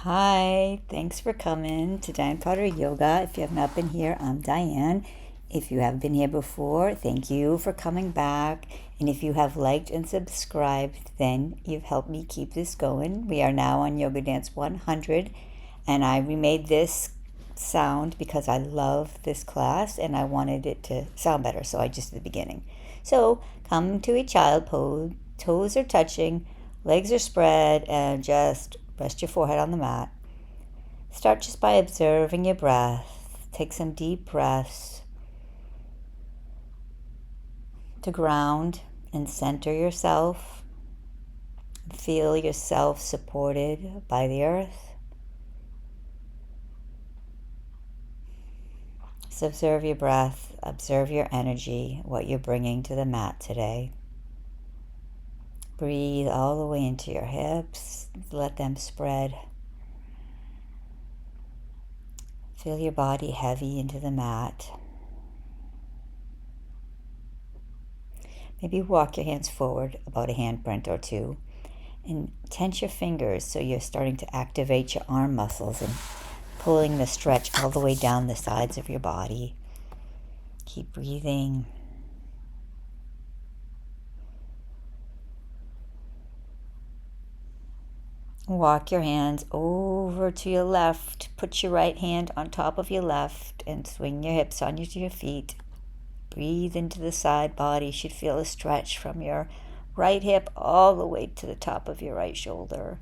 Hi, thanks for coming to Diane Potter Yoga. If you have not been here, I'm Diane. If you have been here before, thank you for coming back. And if you have liked and subscribed, then you've helped me keep this going. We are now on Yoga Dance 100, and I remade this sound because I love this class and I wanted it to sound better, so I just did the beginning. So come to a child pose, toes are touching, legs are spread, and just rest your forehead on the mat. Start just by observing your breath. Take some deep breaths to ground and center yourself. Feel yourself supported by the earth. So observe your breath, observe your energy, what you're bringing to the mat today. Breathe all the way into your hips. Let them spread. Feel your body heavy into the mat. Maybe walk your hands forward about a handprint or two and tense your fingers so you're starting to activate your arm muscles and pulling the stretch all the way down the sides of your body. Keep breathing. Walk your hands over to your left. Put your right hand on top of your left and swing your hips onto your feet. Breathe into the side body. You should feel a stretch from your right hip all the way to the top of your right shoulder.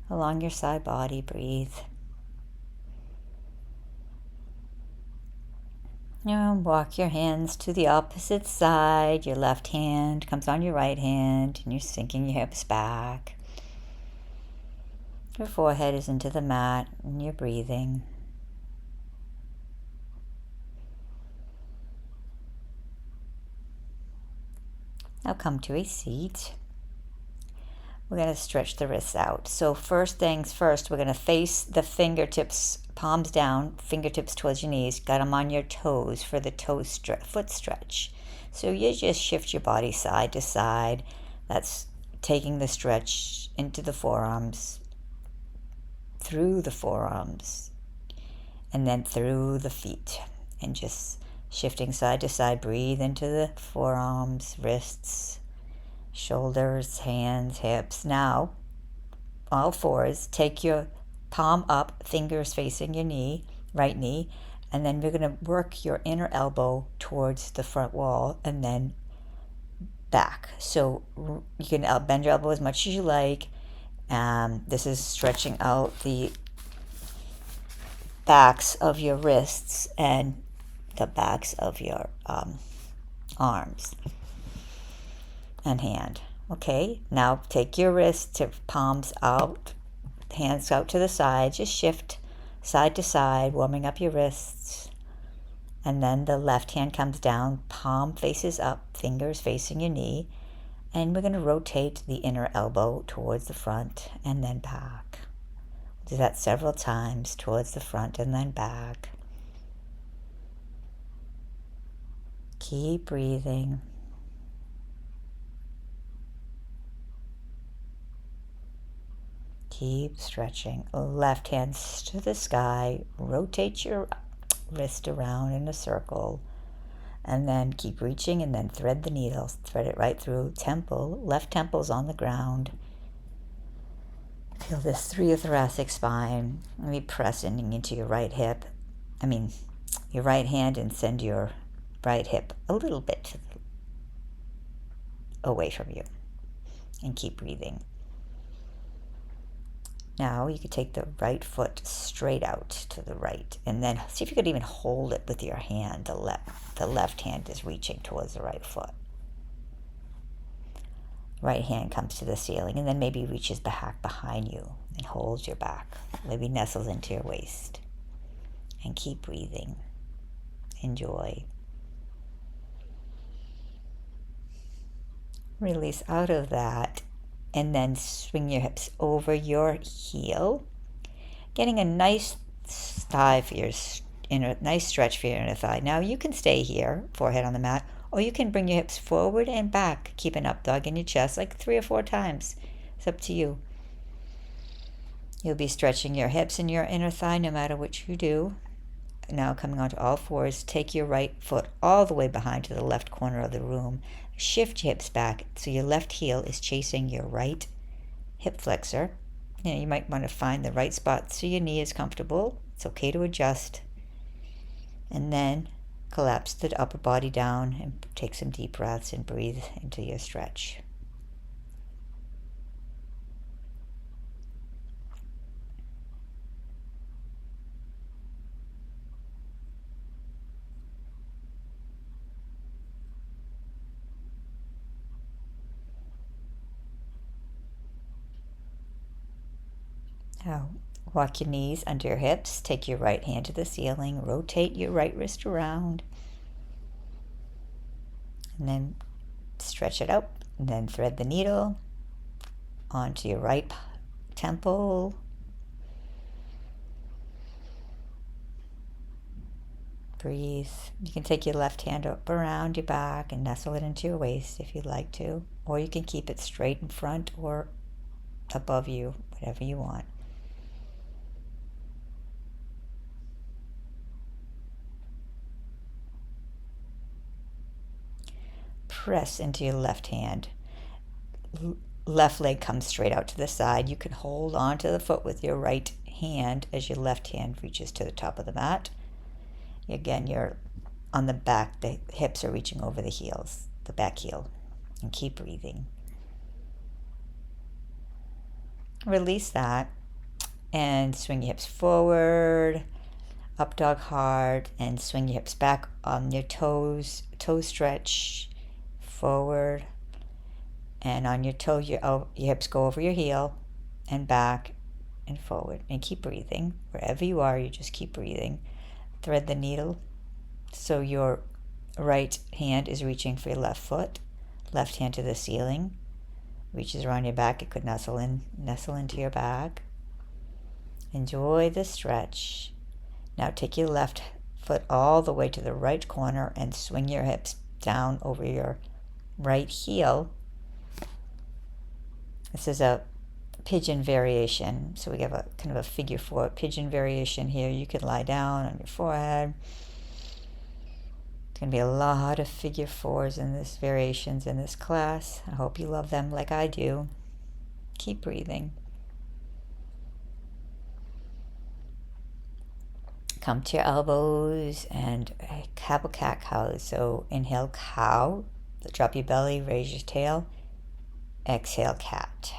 Along your side body, breathe. Now walk your hands to the opposite side. Your left hand comes on your right hand and you're sinking your hips back. Your forehead is into the mat and you're breathing. Now come to a seat. We're going to stretch the wrists out. So first things first, we're going to face the fingertips, palms down, fingertips towards your knees. Got them on your toes for the foot stretch. So you just shift your body side to side. That's taking the stretch into the forearms, through the forearms, and then through the feet. And just shifting side to side. Breathe into the forearms, wrists, shoulders, hands, hips. Now, all fours, take your palm up, fingers facing your knee, right knee, and then we're going to work your inner elbow towards the front wall and then back. So you can bend your elbow as much as you like. This is stretching out the backs of your wrists and the backs of your arms and hand. Okay, now take your wrist to palms out, hands out to the side. Just shift side to side, warming up your wrists. And then the left hand comes down, palm faces up, fingers facing your knee. And we're going to rotate the inner elbow towards the front and then back. Do that several times, towards the front and then back. Keep breathing. Keep stretching. Left hand to the sky. Rotate your wrist around in a circle. And then keep reaching and then thread the needle. Thread it right through temple. Left temple's on the ground. Feel this through your thoracic spine. Maybe pressing into your right hip. Your right hand, and send your right hip a little bit away from you. And keep breathing. Now you could take the right foot straight out to the right, and then see if you could even hold it with your hand. The left hand is reaching towards the right foot. Right hand comes to the ceiling, and then maybe reaches back behind you and holds your back. Maybe nestles into your waist. And keep breathing. Enjoy. Release out of that. And then swing your hips over your heel, getting a nice thigh for your nice stretch for your inner thigh. Now you can stay here, forehead on the mat, or you can bring your hips forward and back, keep an up dog in your chest like 3 or 4 times. It's up to you. You'll be stretching your hips and your inner thigh no matter which you do. Now coming onto all fours, take your right foot all the way behind to the left corner of the room. Shift your hips back so your left heel is chasing your right hip flexor. You might want to find the right spot so your knee is comfortable. It's okay to adjust. And then collapse the upper body down and take some deep breaths and breathe into your stretch. Now, walk your knees under your hips, take your right hand to the ceiling, rotate your right wrist around, and then stretch it out, and then thread the needle onto your right temple. Breathe. You can take your left hand up around your back and nestle it into your waist if you'd like to, or you can keep it straight in front or above you, whatever you want. Press into your left hand. Left leg comes straight out to the side. You can hold on to the foot with your right hand as your left hand reaches to the top of the mat. Again, you're on the back. The hips are reaching over the heels, the back heel. And keep breathing. Release that and swing your hips forward, up dog hard, and swing your hips back on your toes. Toe stretch forward, and on your toe your hips go over your heel and back and forward, and keep breathing. Wherever you are, you just keep breathing. Thread the needle so your right hand is reaching for your left foot, left hand to the ceiling, reaches around your back. It could nestle into your back. Enjoy the stretch. Now take your left foot all the way to the right corner and swing your hips down over your right heel. This is a pigeon variation. So we have a kind of a figure 4 pigeon variation here. You can lie down on your forehead. There's going to be a lot of figure 4s in this variations in this class. I hope you love them like I do. Keep breathing. Come to your elbows and have a cat-cow. So inhale cow, drop your belly, raise your tail. Exhale cat.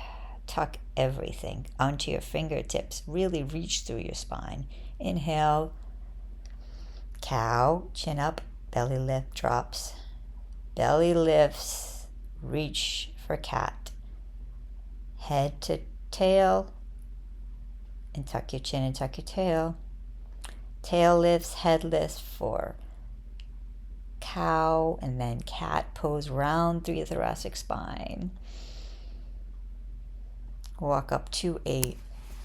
Tuck everything onto your fingertips. Really reach through your spine. Inhale cow, chin up, belly lift drops. Belly lifts, reach for cat. Head to tail, and tuck your chin and tuck your tail. Tail lifts, head lifts for cow, and then cat pose round through your thoracic spine. Walk up to a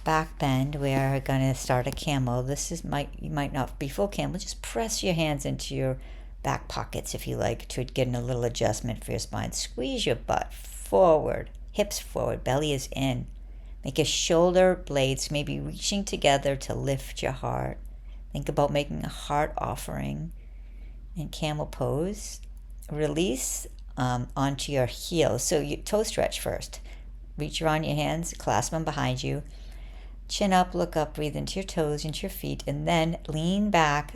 back bend. We are going to start a camel. You might not be full camel. Just press your hands into your back pockets if you like to get in a little adjustment for your spine. Squeeze your butt forward, hips forward, belly is in. Make your shoulder blades maybe reaching together to lift your heart. Think about making a heart offering in camel pose. Release onto your heels. So you toe stretch first. Reach around your hands, clasp them behind you. Chin up, look up, breathe into your toes, into your feet, and then lean back,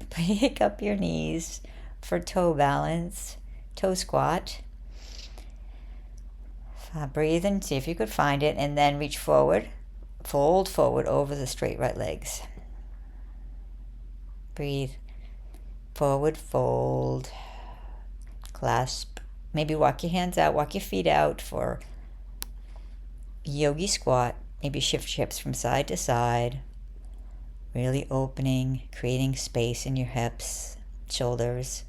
pick up your knees for toe balance, toe squat. Breathe and see if you could find it, and then reach forward, fold forward over the straight right legs. Breathe. Forward fold. Clasp. Maybe walk your hands out, walk your feet out for yogi squat. Maybe shift your hips from side to side. Really opening, creating space in your hips, shoulders.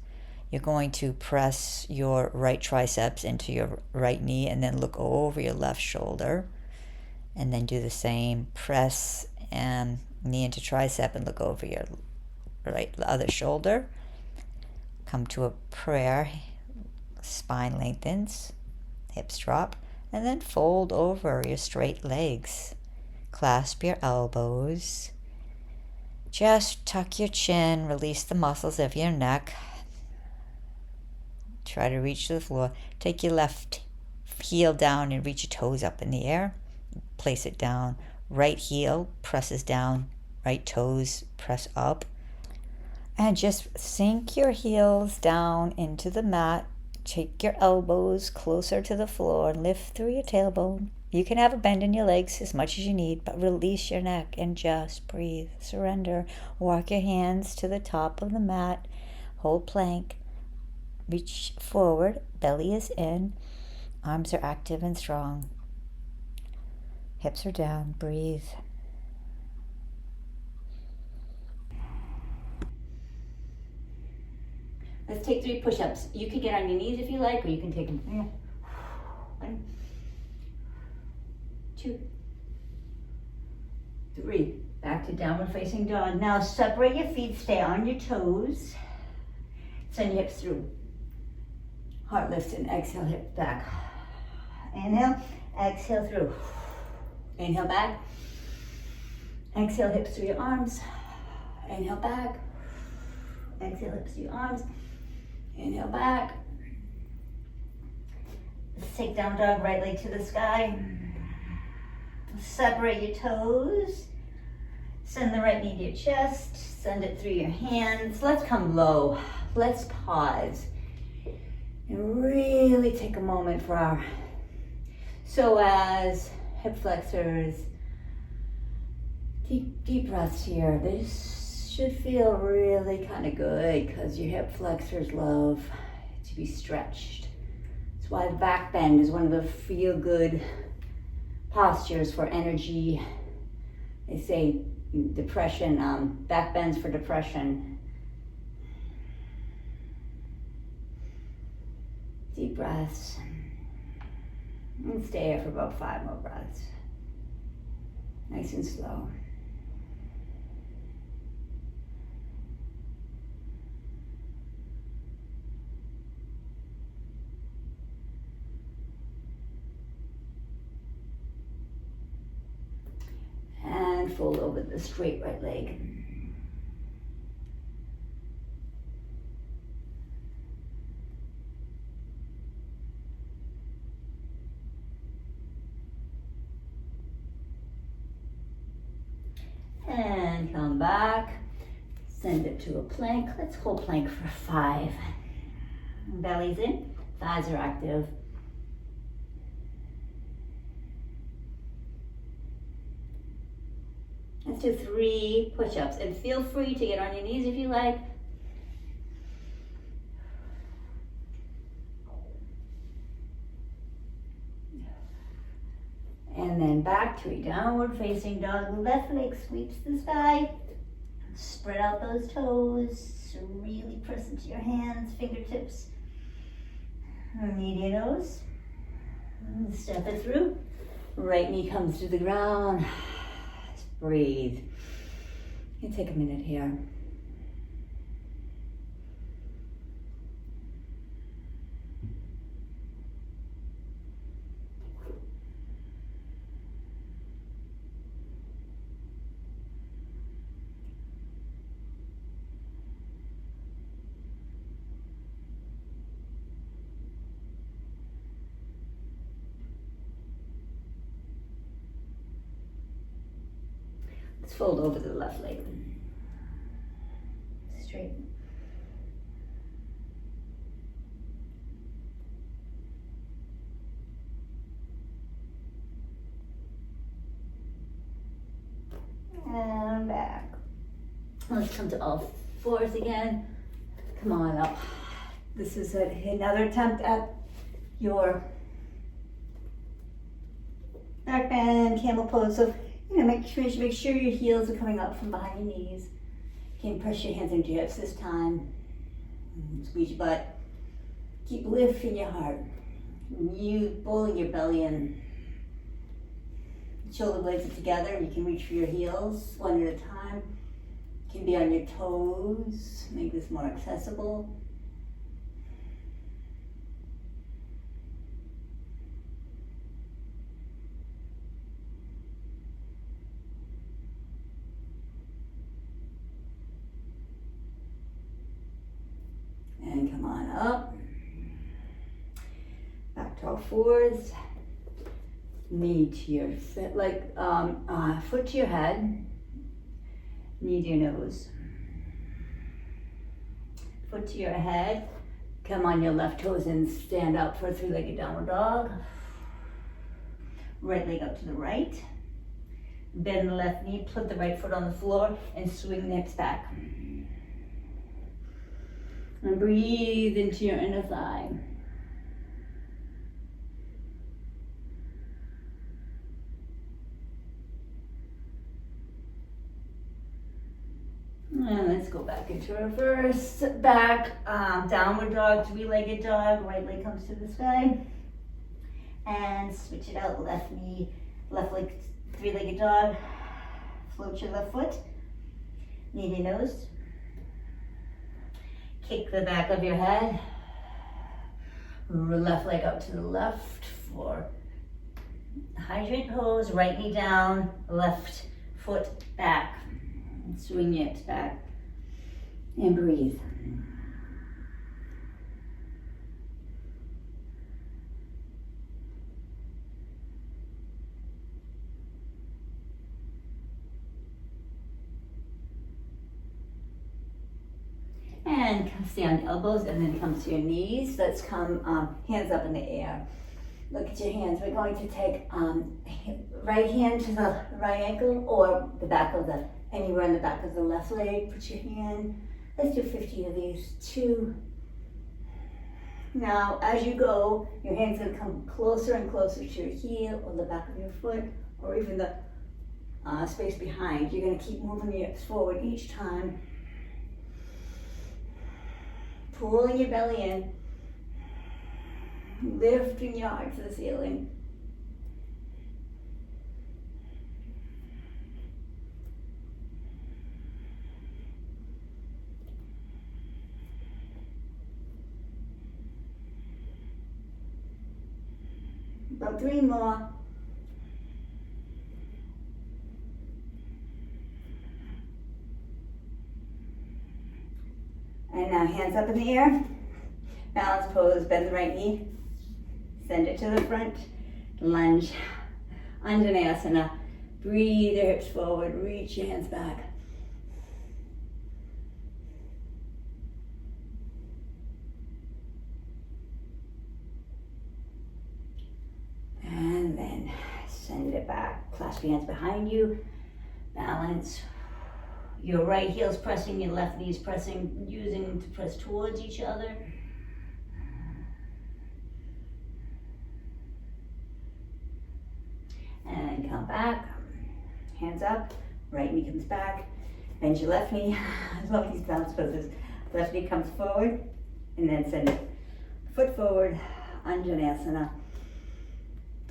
You're going to press your right triceps into your right knee and then look over your left shoulder. And then do the same. Press knee into tricep and look over your the other shoulder. Come to a prayer. Spine lengthens, hips drop, and then fold over your straight legs. Clasp your elbows. Just tuck your chin, release the muscles of your neck. Try to reach to the floor. Take your left heel down and reach your toes up in the air. Place it down. Right heel presses down. Right toes press up. And just sink your heels down into the mat. Take your elbows closer to the floor. Lift through your tailbone. You can have a bend in your legs as much as you need, but release your neck and just breathe. Surrender. Walk your hands to the top of the mat. Hold plank. Reach forward. Belly is in. Arms are active and strong. Hips are down. Breathe. Let's take 3 push-ups. You can get on your knees if you like, or you can take them. 1, 2, 3. Back to downward facing dog. Now separate your feet, stay on your toes. Send your hips through. Heart lifts and exhale, hips back. Inhale, exhale through. Inhale back. Exhale, hips through your arms. Inhale back. Exhale, hips through your arms. Inhale back. Let's take down dog, right leg to the sky. Separate your toes. Send the right knee to your chest. Send it through your hands. Let's come low. Let's pause. And really take a moment for our psoas, hip flexors. Deep breaths here. This should feel really kind of good because your hip flexors love to be stretched. That's why the back bend is one of the feel-good postures for energy. They say depression, back bends for depression. Deep breaths. And stay here for about 5 more breaths. Nice and slow. And fold over the straight right leg. And come back. Send it to a plank. Let's hold plank for 5. Belly's in, thighs are active. Let's do 3 push-ups, and feel free to get on your knees if you like. And then back to a downward facing dog. Left leg sweeps the sky. Spread out those toes. Really press into your hands, fingertips. Median nose. Step it through. Right knee comes to the ground. Breathe. You can take a minute here. Let's fold over the left leg. Straight. And back. Let's come to all 4s again. Come on up. This is another attempt at your back bend, camel pose. So, make sure your heels are coming up from behind your knees. You can press your hands into your hips this time. Squeeze your butt. Keep lifting your heart. You pulling your belly in. Shoulder blades are together. You can reach for your heels one at a time. You can be on your toes. Make this more accessible. up. Back to all fours. Knee to your foot, like foot to your head. Knee to your nose. Foot to your head. Come on your left toes and stand up for a three-legged downward dog. Right leg out to the right. Bend the left knee, put the right foot on the floor, and swing the hips back. And breathe into your inner thigh. And let's go back into reverse, back, downward dog, three-legged dog, right leg comes to the sky. And switch it out, left knee, left leg, three-legged dog, float your left foot, knee to your nose. Kick the back of your head, left leg out to the left for hydrant pose, right knee down, left foot back. And swing your hips back and breathe. And stay on the elbows and then come to your knees. Let's come hands up in the air. Look at your hands. We're going to take right hand to the right ankle or the back of the, anywhere in the back of the left leg. Put your hand. Let's do 15 of these. 2. Now, as you go, your hand's going to come closer and closer to your heel or the back of your foot or even the space behind. You're going to keep moving your hips forward each time. Pulling your belly in. Lifting your heart to the ceiling. About 3 more. And now hands up in the air. Balance pose, bend the right knee. Send it to the front. Lunge. Anjaneyasana. Breathe your hips forward. Reach your hands back. And then send it back. Clasp your hands behind you. Balance. Your right heel's pressing, your left knee's pressing, using to press towards each other. And come back, hands up, right knee comes back, bend your left knee. I love these balance poses. Left knee comes forward, and then send it foot forward, Anjaneyasana.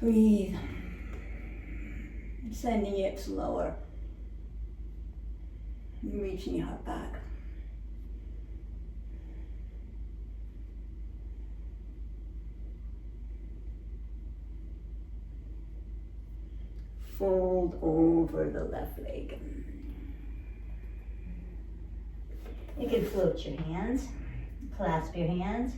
Breathe, sending your hips lower, reaching your heart back. Fold over the left leg. You can float your hands, clasp your hands.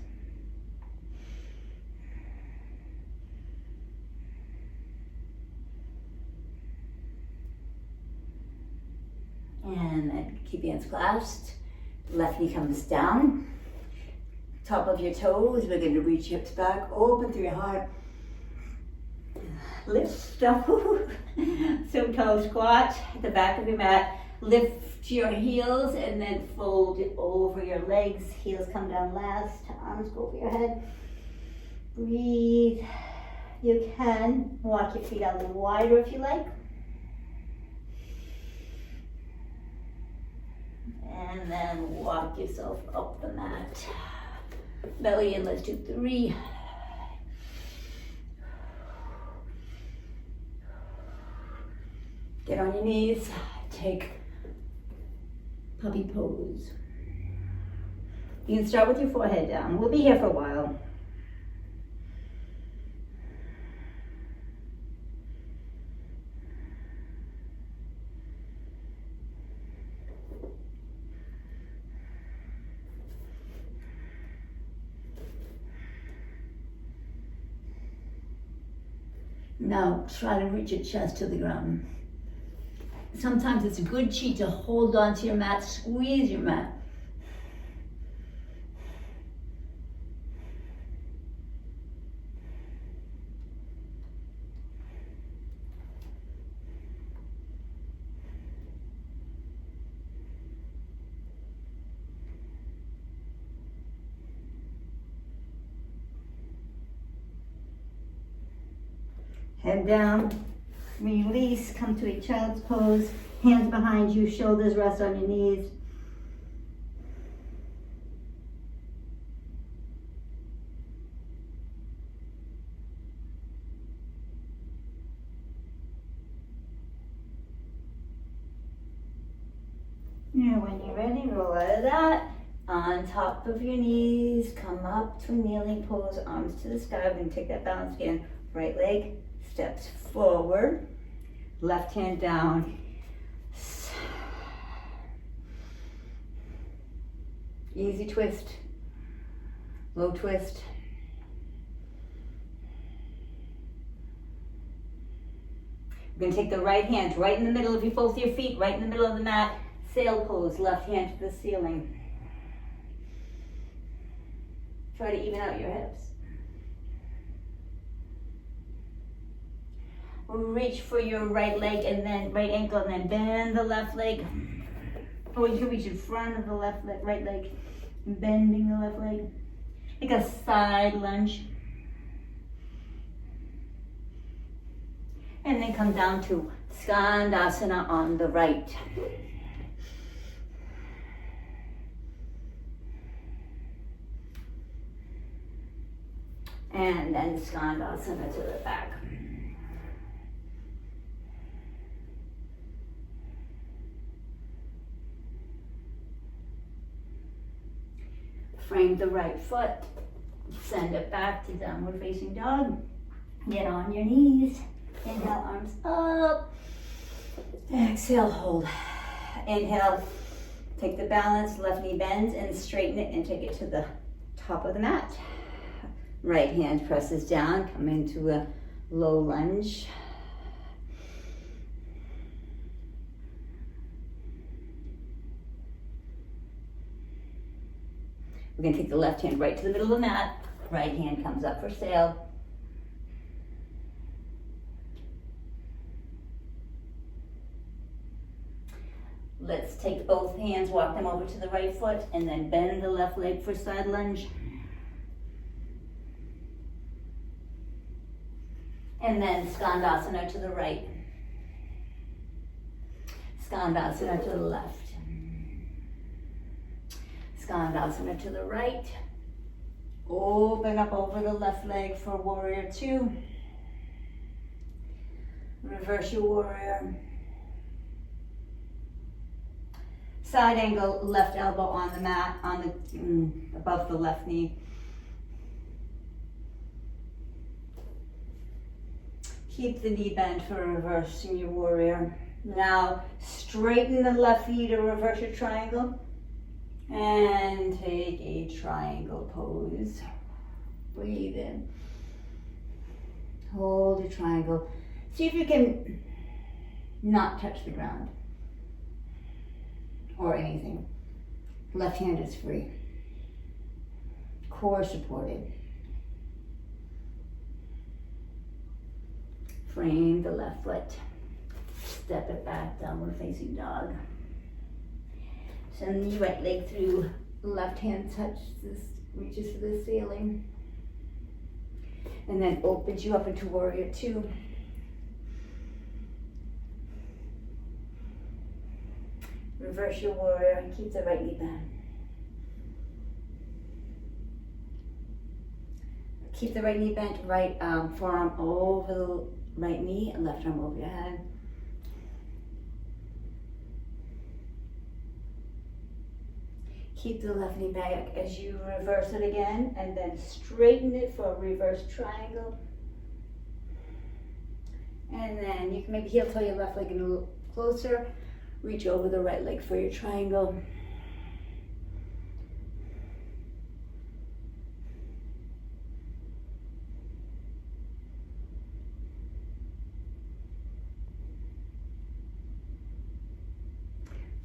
And then keep your hands clasped. Left knee comes down. Top of your toes, we're going to reach hips back, open through your heart. Lift up, toe squat at the back of your mat. Lift your heels and then fold it over your legs. Heels come down last, arms go over your head. Breathe. You can walk your feet out a little wider if you like. And then walk yourself up the mat. Belly in, let's do 3. Get on your knees, take puppy pose. You can start with your forehead down. We'll be here for a while. Now try to reach your chest to the ground. Sometimes it's a good cheat to hold on to your mat, squeeze your mat. Head down, release, come to a child's pose. Hands behind you, shoulders rest on your knees. Now when you're ready, roll out of that. On top of your knees, come up to a kneeling pose, arms to the sky. We're going to take that balance again. Right leg steps forward, left hand down. Easy twist, low twist. We're going to take the right hand right in the middle of both your feet, right in the middle of the mat. Sail pose, left hand to the ceiling. Try to even out your hips. Reach for your right leg and then right ankle and then bend the left leg. Or you can reach in front of the left leg, right leg, bending the left leg. Like a side lunge. And then come down to Skandasana on the right. And then Skandasana to the back. Frame the right foot, send it back to downward facing dog. Get on your knees, inhale, arms up. Exhale, hold. Inhale, take the balance, left knee bends and straighten it and take it to the top of the mat. Right hand presses down, come into a low lunge. We're going to take the left hand right to the middle of the mat. Right hand comes up for sail. Let's take both hands, walk them over to the right foot, and then bend the left leg for side lunge. And then Skandasana to the right. Skandasana to the left. Skandasana to the right. Open up over the left leg for warrior two. Reverse your warrior. Side angle, left elbow on the mat, on the above the left knee. Keep the knee bent for reversing your warrior. Now straighten the left knee to reverse your triangle. And take a triangle pose. Breathe in. Hold your triangle. See if you can not touch the ground or anything. Left hand is free. Core supported. Frame the left foot. Step it back, downward facing dog. Send the right leg through, left hand reaches for the ceiling. And then opens you up into warrior two. Reverse your warrior and keep the right knee bent. Keep the right knee bent, right forearm over the right knee and left arm over your head. Keep the left knee back as you reverse it again and then straighten it for a reverse triangle. And then you can maybe heel toe your left leg a little closer. Reach over the right leg for your triangle.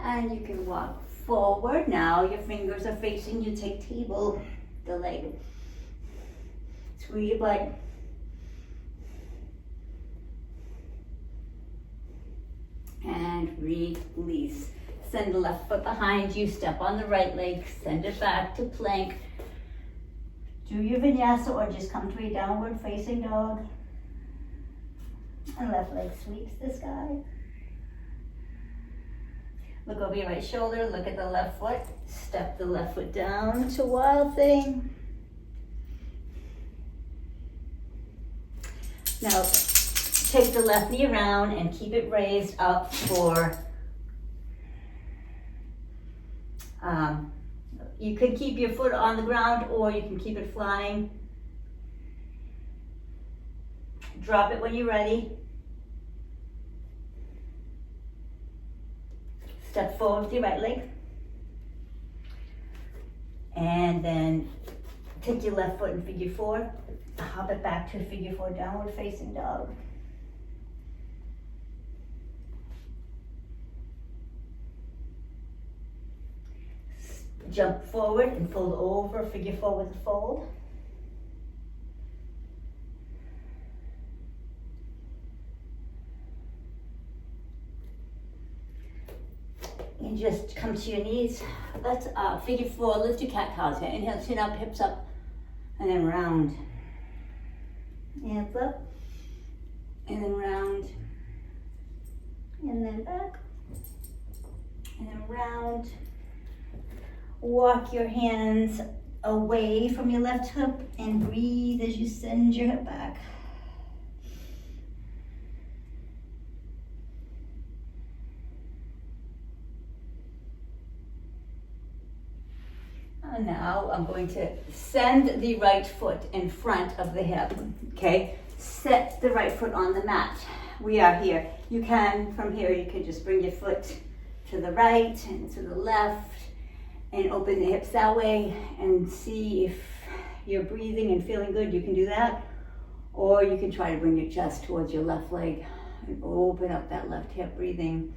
And you can walk forward. Now your fingers are facing you. Take table, the leg. Squeeze your butt. And release. Send the left foot behind you. Step on the right leg. Send it back to plank. Do your vinyasa or just come to a downward facing dog. And left leg sweeps the sky. Look over your right shoulder, look at the left foot. Step the left foot down to wild thing. Now, take the left knee around and keep it raised up for, you could keep your foot on the ground or you can keep it flying. Drop it when you're ready. Step forward with your right leg. And then take your left foot in figure four. Hop it back to a figure four, downward facing dog. Jump forward and fold over, figure four with a fold. And just come to your knees. Let's figure four, lift your cat-cows. Inhale, chin up, hips up, and then round. Hands up, and then round, and then back, and then round. Walk your hands away from your left hip and breathe as you send your hip back. And now I'm going to send the right foot in front of the hip, okay? Set the right foot on the mat. We are here. You can, from here, you can just bring your foot to the right and to the left and open the hips that way and see if you're breathing and feeling good. You can do that. Or you can try to bring your chest towards your left leg and open up that left hip, breathing.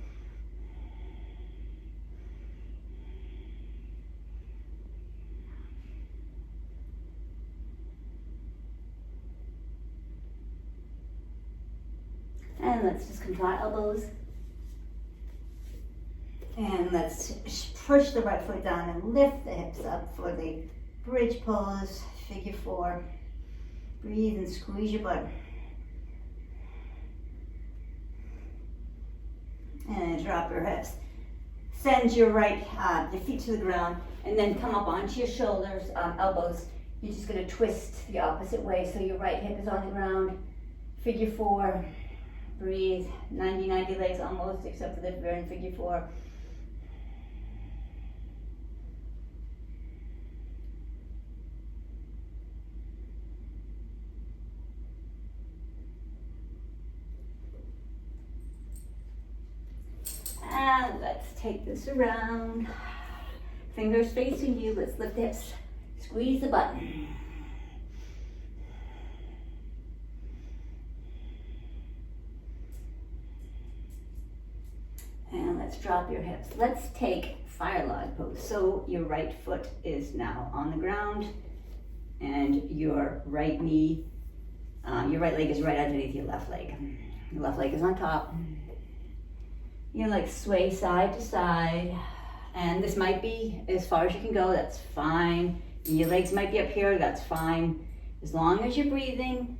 And let's just come to our elbows. And let's push the right foot down and lift the hips up for the bridge pose, figure four. Breathe and squeeze your butt. And drop your hips. Send your your feet to the ground and then come up onto your shoulders, elbows. You're just gonna twist the opposite way so your right hip is on the ground. Figure four. Breathe, 90-90 legs almost, except for the we're in figure four. And let's take this around. Fingers facing you, let's lift the hips. Squeeze the butt. And let's drop your hips. Let's take fire log pose. So your right foot is now on the ground and your right knee, your right leg is right underneath your left leg. Your left leg is on top. You're like sway side to side. And this might be as far as you can go, that's fine. And your legs might be up here, that's fine. As long as you're breathing,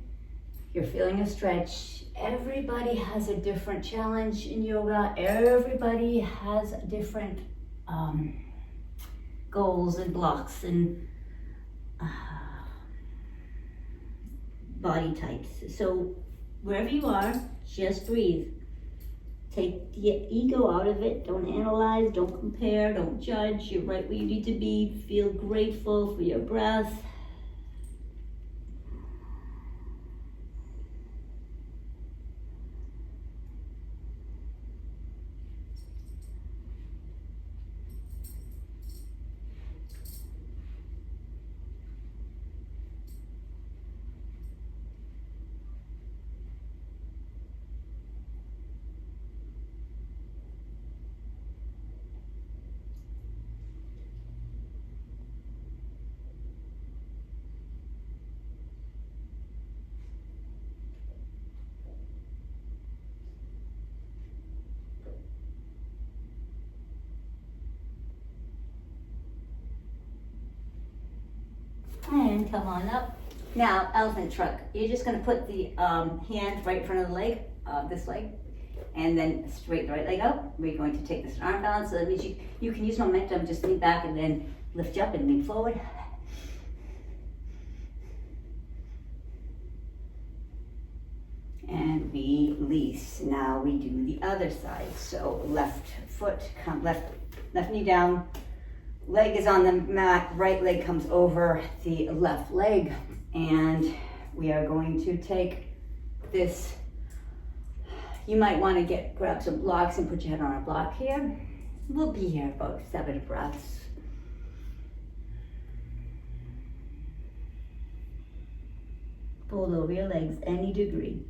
you're feeling a stretch. Everybody has a different challenge in yoga. Everybody has different goals and blocks and body types. So wherever you are, just breathe. Take the ego out of it. Don't analyze, don't compare, don't judge. You're right where you need to be. Feel grateful for your breath. And come on up. Now, elephant truck. You're just gonna put the hand right in front of the leg, this leg, and then straighten the right leg out. We're going to take this arm balance, so that means you can use momentum, just lean back and then lift you up and lean forward. And release. Now we do the other side. So left foot, left knee down, leg is on the mat, right leg comes over the left leg, and we are going to take this. You might want to grab some blocks and put your head on a block here. We'll be here about 7 breaths. Fold over your legs any degree.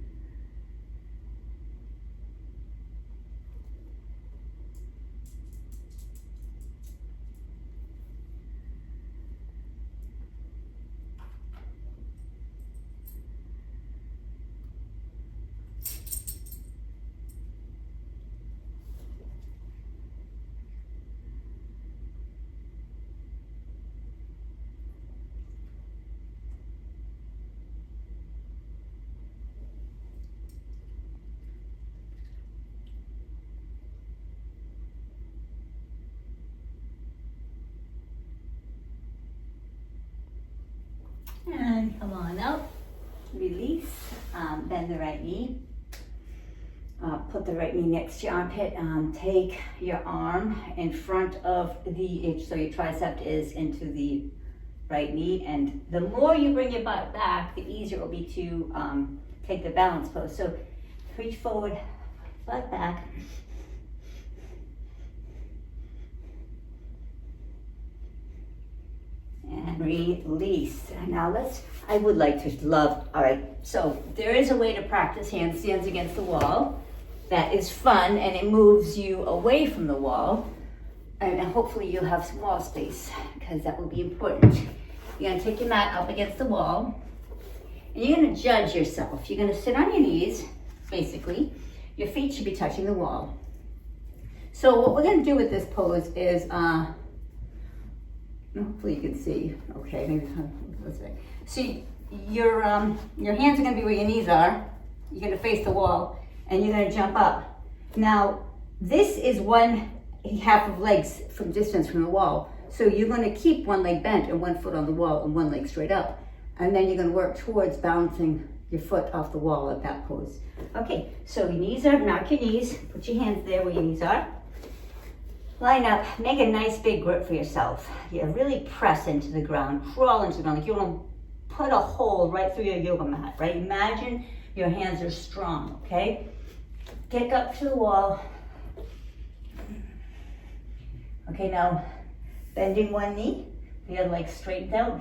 And come on out, release, bend the right knee, put the right knee next to your armpit, take your arm in front of so your tricep is into the right knee, and the more you bring your butt back, the easier it will be to take the balance pose. So reach forward, butt back. And release. Now I would like to all right, so there is a way to practice handstands against the wall that is fun, and it moves you away from the wall, and hopefully you'll have some wall space, because that will be important. You're gonna take your mat up against the wall, and you're gonna judge yourself. You're gonna sit on your knees, basically. Your feet should be touching the wall. So what we're gonna do with this pose is, hopefully you can see. Okay, maybe let's see. See, your hands are going to be where your knees are. You're going to face the wall, and you're going to jump up. Now, this is one half of legs from distance from the wall. So you're going to keep one leg bent and one foot on the wall and one leg straight up. And then you're going to work towards balancing your foot off the wall at that pose. Okay, so your knees are, knock your knees. Put your hands there where your knees are. Line up, make a nice big grip for yourself. You really press into the ground, crawl into the ground, like you want to put a hole right through your yoga mat, right? Imagine your hands are strong, okay? Kick up to the wall. Okay, now bending one knee, the other leg straightened out.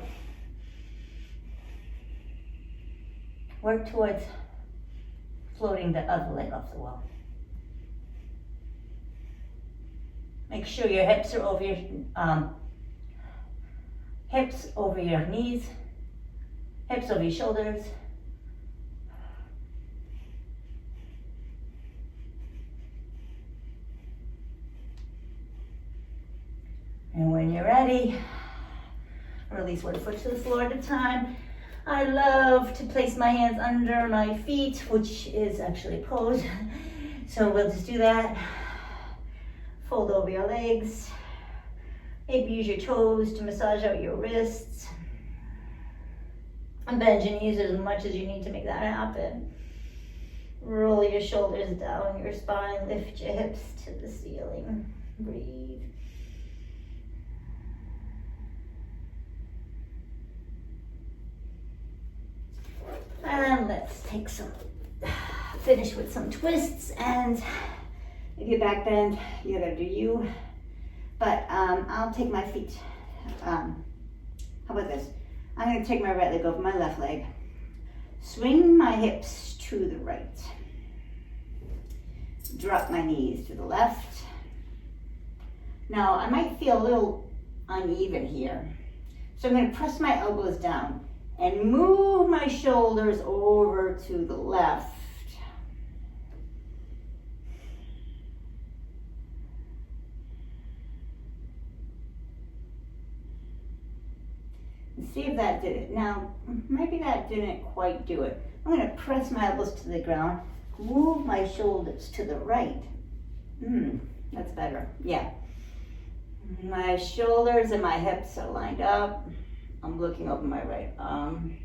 Work towards floating the other leg off the wall. Make sure your hips are over your knees, hips over your shoulders. And when you're ready, release one foot to the floor at a time. I love to place my hands under my feet, which is actually a pose. So we'll just do that. Fold over your legs. Maybe use your toes to massage out your wrists. And bend your knees as much as you need to make that happen. Roll your shoulders down your spine. Lift your hips to the ceiling. Breathe. And let's finish with some twists, and if you're back bend, you gotta do you. But I'll take my feet. How about this? I'm gonna take my right leg over my left leg. Swing my hips to the right. Drop my knees to the left. Now I might feel a little uneven here. So I'm gonna press my elbows down and move my shoulders over to the left. See if that did it. Now, maybe that didn't quite do it. I'm going to press my elbows to the ground, move my shoulders to the right. That's better. Yeah. My shoulders and my hips are lined up. I'm looking over my right arm.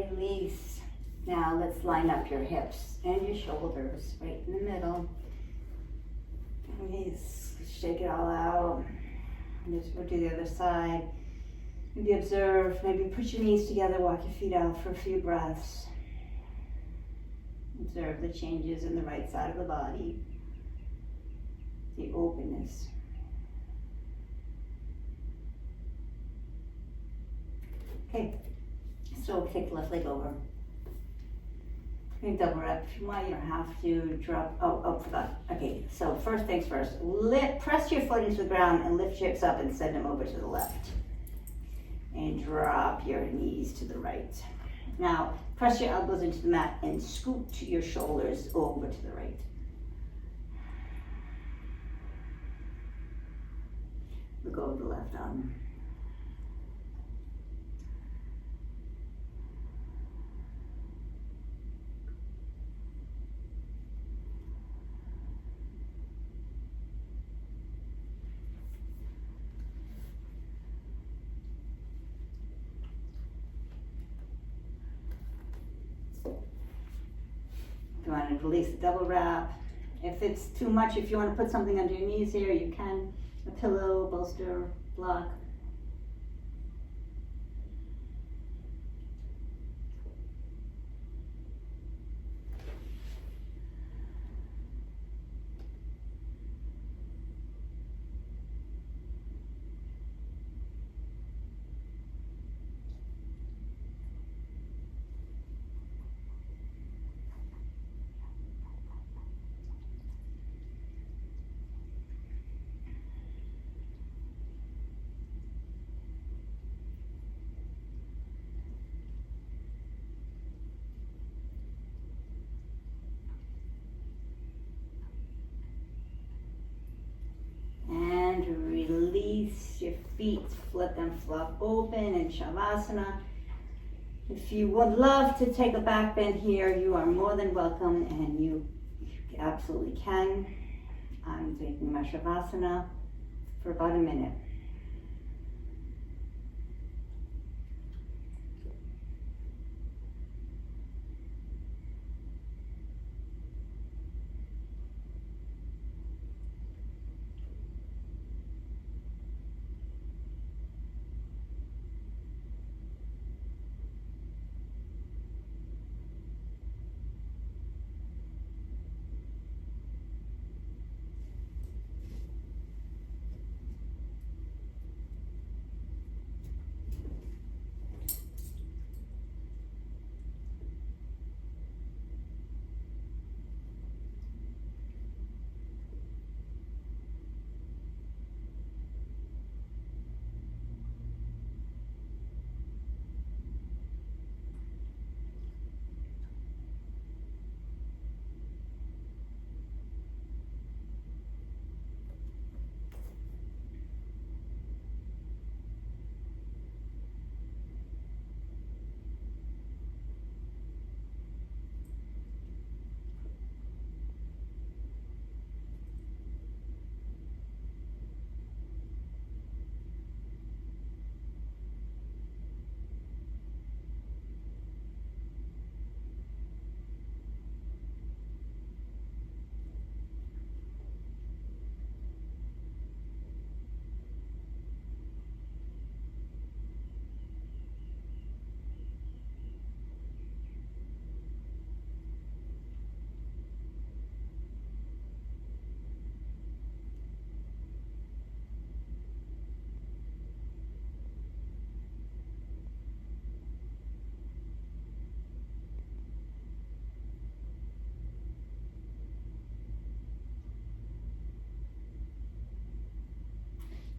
Release. Now let's line up your hips and your shoulders right in the middle. Release. Shake it all out. Just go to the other side. Maybe observe. Maybe put your knees together. Walk your feet out for a few breaths. Observe the changes in the right side of the body. The openness. Okay. So take the left leg over. Maybe double wrap if you want. You don't have to drop. Oh, forgot. Okay, so first things first. Press your foot into the ground and lift your hips up and send them over to the left. And drop your knees to the right. Now, press your elbows into the mat and scoot your shoulders over to the right. Look over the left arm. You want to release the double wrap. If it's too much, if you want to put something under your knees here, you can. A pillow, bolster, block. Release your feet, let them flop open in Shavasana. If you would love to take a back bend here, you are more than welcome, and you absolutely can. I'm taking my Shavasana for about a minute.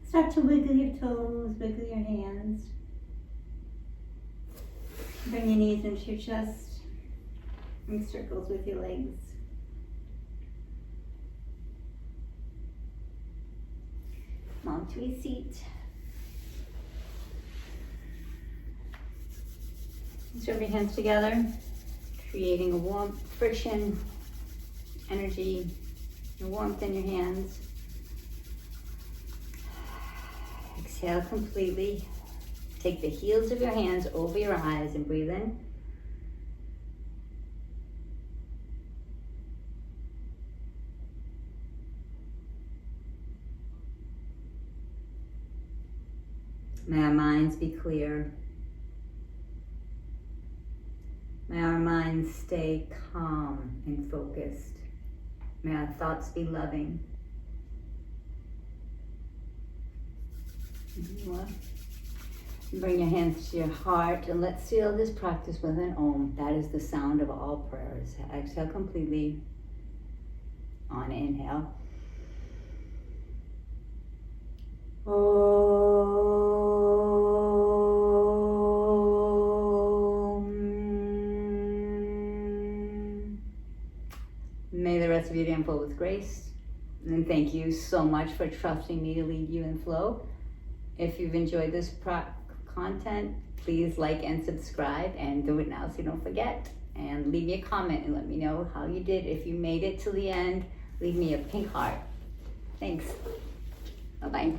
Start to wiggle your toes, wiggle your hands. Bring your knees into your chest. Make circles with your legs. Come on to a seat. Rub your hands together, creating a warmth, friction, energy, and warmth in your hands. Exhale completely. Take the heels of your hands over your eyes and breathe in. May our minds be clear. May our minds stay calm and focused. May our thoughts be loving. Bring your hands to your heart and let's seal this practice with an Om. That is the sound of all prayers. Exhale completely. On inhale. May the rest of your day unfold with grace. And thank you so much for trusting me to lead you in flow. If you've enjoyed this content, please like and subscribe, and do it now so you don't forget. And leave me a comment and let me know how you did. If you made it to the end, leave me a pink heart. Thanks. Bye-bye.